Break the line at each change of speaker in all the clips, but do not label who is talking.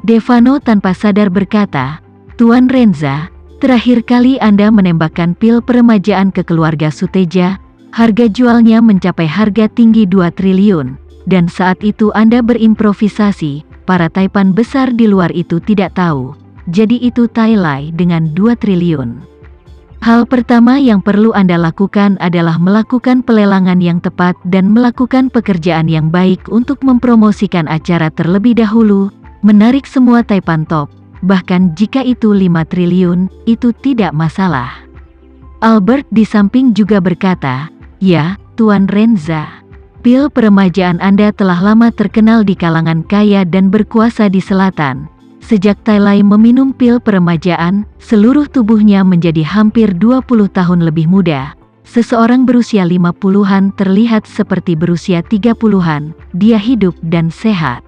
Devano tanpa sadar berkata, "Tuan Renza, terakhir kali Anda menembakkan pil peremajaan ke keluarga Suteja, harga jualnya mencapai harga tinggi 2 triliun, dan saat itu Anda berimprovisasi, para taipan besar di luar itu tidak tahu, jadi itu Tai Lai dengan 2 triliun. Hal pertama yang perlu Anda lakukan adalah melakukan pelelangan yang tepat dan melakukan pekerjaan yang baik untuk mempromosikan acara terlebih dahulu, menarik semua taipan top, bahkan jika itu 5 triliun, itu tidak masalah." Albert di samping juga berkata, "Ya, Tuan Renza. Pil peremajaan Anda telah lama terkenal di kalangan kaya dan berkuasa di selatan. Sejak Tai Lai meminum pil peremajaan, seluruh tubuhnya menjadi hampir 20 tahun lebih muda. Seseorang berusia 50-an terlihat seperti berusia 30-an, dia hidup dan sehat.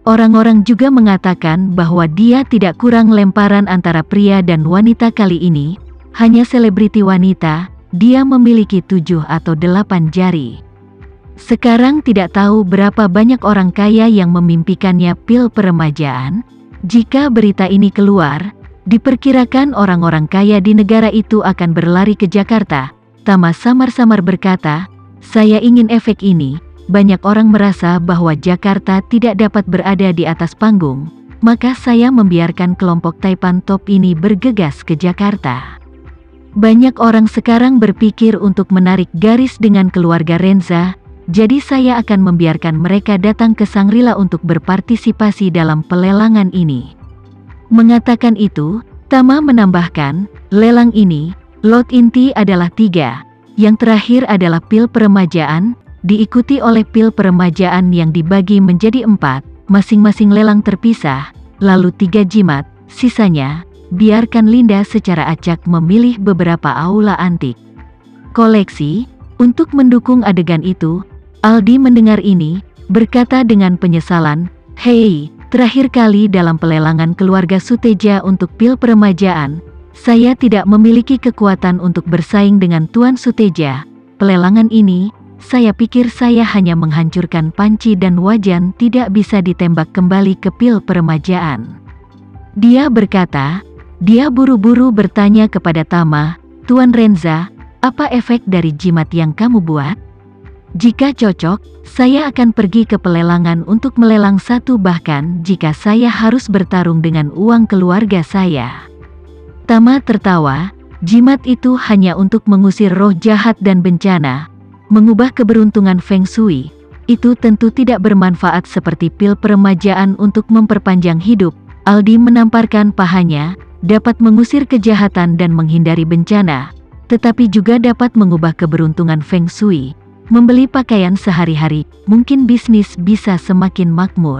Orang-orang juga mengatakan bahwa dia tidak kurang lemparan antara pria dan wanita kali ini, hanya selebriti wanita, dia memiliki 7 atau 8 jari. Sekarang tidak tahu berapa banyak orang kaya yang memimpikannya pil peremajaan. Jika berita ini keluar, diperkirakan orang-orang kaya di negara itu akan berlari ke Jakarta." Tama samar-samar berkata, "Saya ingin efek ini. Banyak orang merasa bahwa Jakarta tidak dapat berada di atas panggung, maka saya membiarkan kelompok taipan top ini bergegas ke Jakarta. Banyak orang sekarang berpikir untuk menarik garis dengan keluarga Renza, jadi saya akan membiarkan mereka datang ke Sangrila untuk berpartisipasi dalam pelelangan ini." Mengatakan itu, Tama menambahkan, "Lelang ini, lot inti adalah 3. Yang terakhir adalah pil peremajaan, diikuti oleh pil peremajaan yang dibagi menjadi 4, masing-masing lelang terpisah, lalu 3 jimat, sisanya, biarkan Linda secara acak memilih beberapa aula antik koleksi." Untuk mendukung adegan itu, Aldi mendengar ini, berkata dengan penyesalan, "Hei, terakhir kali dalam pelelangan keluarga Suteja untuk pil peremajaan, saya tidak memiliki kekuatan untuk bersaing dengan Tuan Suteja. Pelelangan ini, saya pikir saya hanya menghancurkan panci dan wajan tidak bisa ditembak kembali ke pil peremajaan." Dia berkata, dia buru-buru bertanya kepada Tama, "Tuan Renza, apa efek dari jimat yang kamu buat? Jika cocok, saya akan pergi ke pelelangan untuk melelang 1 bahkan jika saya harus bertarung dengan uang keluarga saya." Tama tertawa, "Jimat itu hanya untuk mengusir roh jahat dan bencana, mengubah keberuntungan Feng Shui. Itu tentu tidak bermanfaat seperti pil peremajaan untuk memperpanjang hidup." Aldi menamparkan pahanya, "Dapat mengusir kejahatan dan menghindari bencana, tetapi juga dapat mengubah keberuntungan Feng Shui. Membeli pakaian sehari-hari, mungkin bisnis bisa semakin makmur.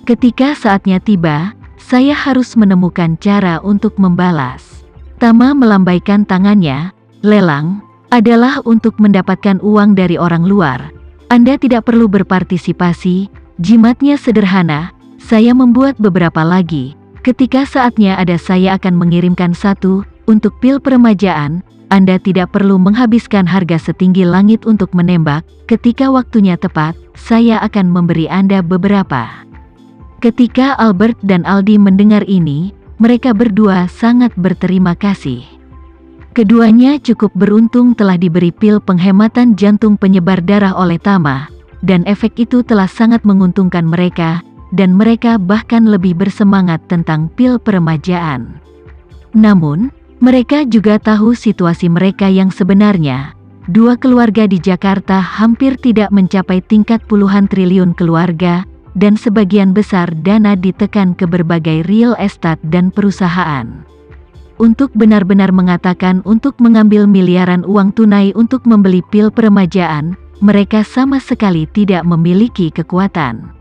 Ketika saatnya tiba, saya harus menemukan cara untuk membalas." Tama melambaikan tangannya, "Lelang adalah untuk mendapatkan uang dari orang luar. Anda tidak perlu berpartisipasi, jimatnya sederhana, saya membuat beberapa lagi. Ketika saatnya ada saya akan mengirimkan 1, untuk pil peremajaan, Anda tidak perlu menghabiskan harga setinggi langit untuk menembak, ketika waktunya tepat, saya akan memberi Anda beberapa." Ketika Albert dan Aldi mendengar ini, mereka berdua sangat berterima kasih. Keduanya cukup beruntung telah diberi pil penghematan jantung penyebar darah oleh Tama, dan efek itu telah sangat menguntungkan mereka, dan mereka bahkan lebih bersemangat tentang pil peremajaan. Namun, mereka juga tahu situasi mereka yang sebenarnya. 2 keluarga di Jakarta hampir tidak mencapai tingkat puluhan triliun keluarga, dan sebagian besar dana ditekan ke berbagai real estate dan perusahaan. Untuk benar-benar mengatakan untuk mengambil miliaran uang tunai untuk membeli pil peremajaan, mereka sama sekali tidak memiliki kekuatan.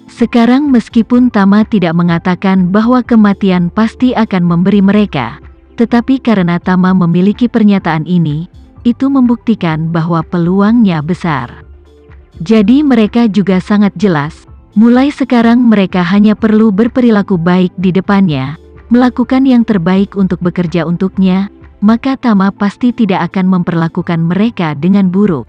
Sekarang meskipun Tama tidak mengatakan bahwa kematian pasti akan memberi mereka, tetapi karena Tama memiliki pernyataan ini, itu membuktikan bahwa peluangnya besar. Jadi mereka juga sangat jelas, mulai sekarang mereka hanya perlu berperilaku baik di depannya, melakukan yang terbaik untuk bekerja untuknya, maka Tama pasti tidak akan memperlakukan mereka dengan buruk.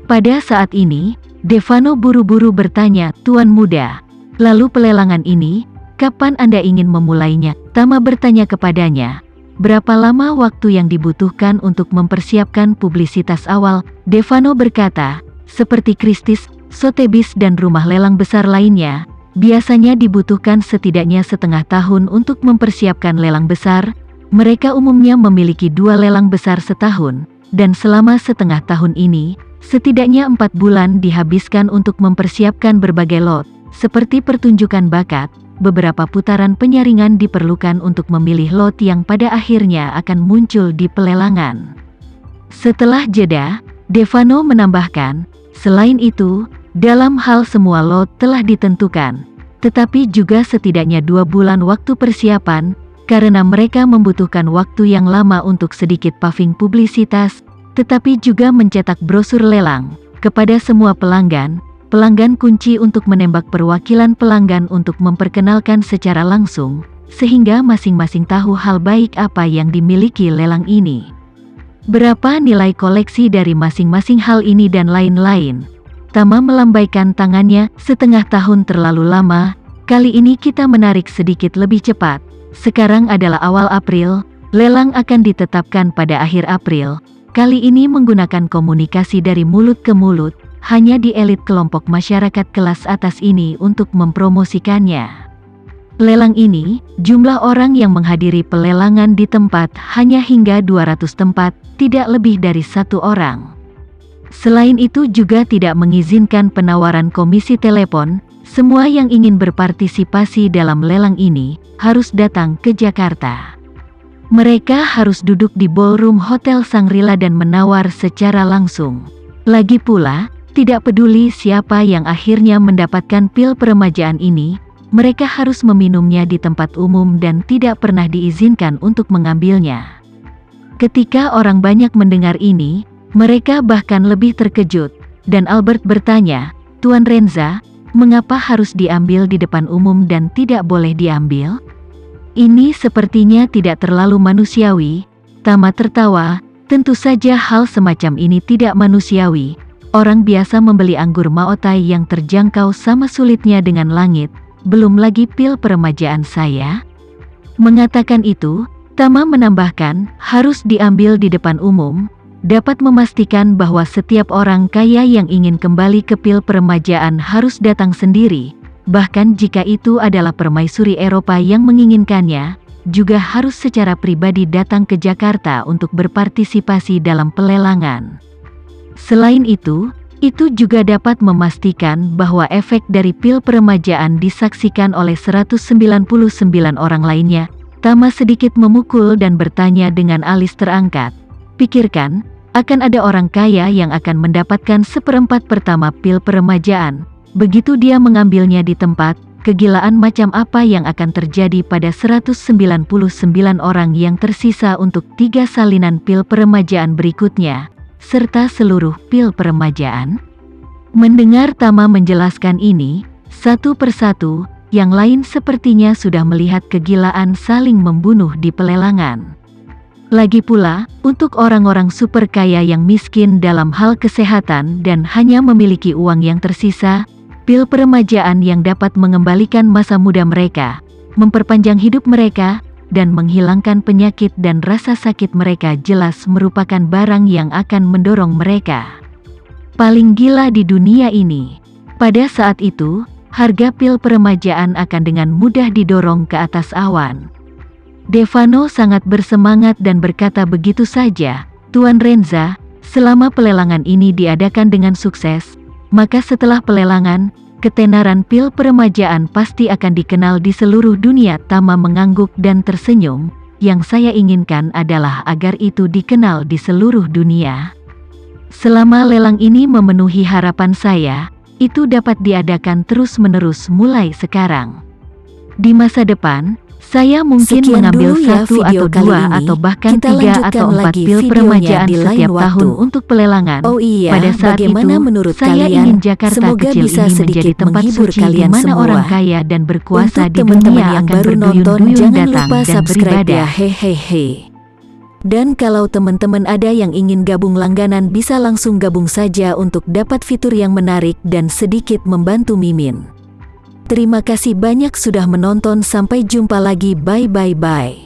Pada saat ini, Devano buru-buru bertanya, "Tuan muda, lalu pelelangan ini, kapan Anda ingin memulainya? Tama bertanya kepadanya. Berapa lama waktu yang dibutuhkan untuk mempersiapkan publisitas awal? Devano berkata, seperti Christie's, Sotheby's dan rumah lelang besar lainnya, biasanya dibutuhkan setidaknya setengah tahun untuk mempersiapkan lelang besar. Mereka umumnya memiliki 2 lelang besar setahun, dan selama setengah tahun ini, setidaknya 4 bulan dihabiskan untuk mempersiapkan berbagai lot, seperti pertunjukan bakat. Beberapa putaran penyaringan diperlukan untuk memilih lot yang pada akhirnya akan muncul di pelelangan. Setelah jeda, Devano menambahkan, selain itu, dalam hal semua lot telah ditentukan, tetapi juga setidaknya 2 bulan waktu persiapan, karena mereka membutuhkan waktu yang lama untuk sedikit paving publisitas, tetapi juga mencetak brosur lelang kepada semua pelanggan. Pelanggan kunci untuk menembak perwakilan pelanggan untuk memperkenalkan secara langsung, sehingga masing-masing tahu hal baik apa yang dimiliki lelang ini. Berapa nilai koleksi dari masing-masing hal ini dan lain-lain. Tama melambaikan tangannya, setengah tahun terlalu lama, kali ini kita menarik sedikit lebih cepat. Sekarang adalah awal April, lelang akan ditetapkan pada akhir April. Kali ini menggunakan komunikasi dari mulut ke mulut, hanya di elit kelompok masyarakat kelas atas ini untuk mempromosikannya. Lelang ini, jumlah orang yang menghadiri pelelangan di tempat hanya hingga 200 tempat, tidak lebih dari 1 orang. Selain itu juga tidak mengizinkan penawaran komisi telepon. Semua yang ingin berpartisipasi dalam lelang ini, harus datang ke Jakarta. Mereka harus duduk di ballroom Hotel Shangri-La dan menawar secara langsung. Lagi pula, tidak peduli siapa yang akhirnya mendapatkan pil peremajaan ini, mereka harus meminumnya di tempat umum dan tidak pernah diizinkan untuk mengambilnya. Ketika orang banyak mendengar ini, mereka bahkan lebih terkejut, dan Albert bertanya, Tuan Renza, mengapa harus diambil di depan umum dan tidak boleh diambil? Ini sepertinya tidak terlalu manusiawi. Tama tertawa, tentu saja hal semacam ini tidak manusiawi. Orang biasa membeli anggur Maotai yang terjangkau sama sulitnya dengan langit, belum lagi pil peremajaan saya. Mengatakan itu, Tama menambahkan, harus diambil di depan umum, dapat memastikan bahwa setiap orang kaya yang ingin kembali ke pil peremajaan harus datang sendiri, bahkan jika itu adalah permaisuri Eropa yang menginginkannya, juga harus secara pribadi datang ke Jakarta untuk berpartisipasi dalam pelelangan. Selain itu juga dapat memastikan bahwa efek dari pil peremajaan disaksikan oleh 199 orang lainnya. Tama sedikit memukul dan bertanya dengan alis terangkat. Pikirkan, akan ada orang kaya yang akan mendapatkan 1/4 pertama pil peremajaan. Begitu dia mengambilnya di tempat, kegilaan macam apa yang akan terjadi pada 199 orang yang tersisa untuk 3 salinan pil peremajaan berikutnya, serta seluruh pil peremajaan? Mendengar Tama menjelaskan ini, satu persatu, yang lain sepertinya sudah melihat kegilaan saling membunuh di pelelangan. Lagi pula, untuk orang-orang super kaya yang miskin dalam hal kesehatan dan hanya memiliki uang yang tersisa, pil peremajaan yang dapat mengembalikan masa muda mereka, memperpanjang hidup mereka, dan menghilangkan penyakit dan rasa sakit mereka jelas merupakan barang yang akan mendorong mereka paling gila di dunia ini. Pada saat itu, harga pil peremajaan akan dengan mudah didorong ke atas awan. Devano sangat bersemangat dan berkata begitu saja, Tuan Renza, selama pelelangan ini diadakan dengan sukses, maka setelah pelelangan, ketenaran pil peremajaan pasti akan dikenal di seluruh dunia. Tama mengangguk dan tersenyum. Yang saya inginkan adalah agar itu dikenal di seluruh dunia. Selama lelang ini memenuhi harapan saya, itu dapat diadakan terus-menerus mulai sekarang. Di masa depan, saya mungkin mengambil satu atau dua atau bahkan 3 atau 4 pil peremajaan setiap tahun untuk pelelangan.
Oh iya,
pada saat itu,
menurut
saya
kalian?
ingin Jakarta
Semoga
kecil
bisa
ini
sedikit
menjadi tempat
menghibur
suci di
kalian
mana
semua.
orang kaya dan berkuasa
Untuk
di
teman-teman
dunia
yang
akan
baru nonton,
berduyun-duyun
jangan
datang
lupa
dan
subscribe
beribadah.
ya, hehehe. Dan kalau teman-teman ada yang ingin gabung langganan, bisa langsung gabung saja untuk dapat fitur yang menarik dan sedikit membantu Mimin. Terima kasih banyak sudah menonton, sampai jumpa lagi, bye bye bye.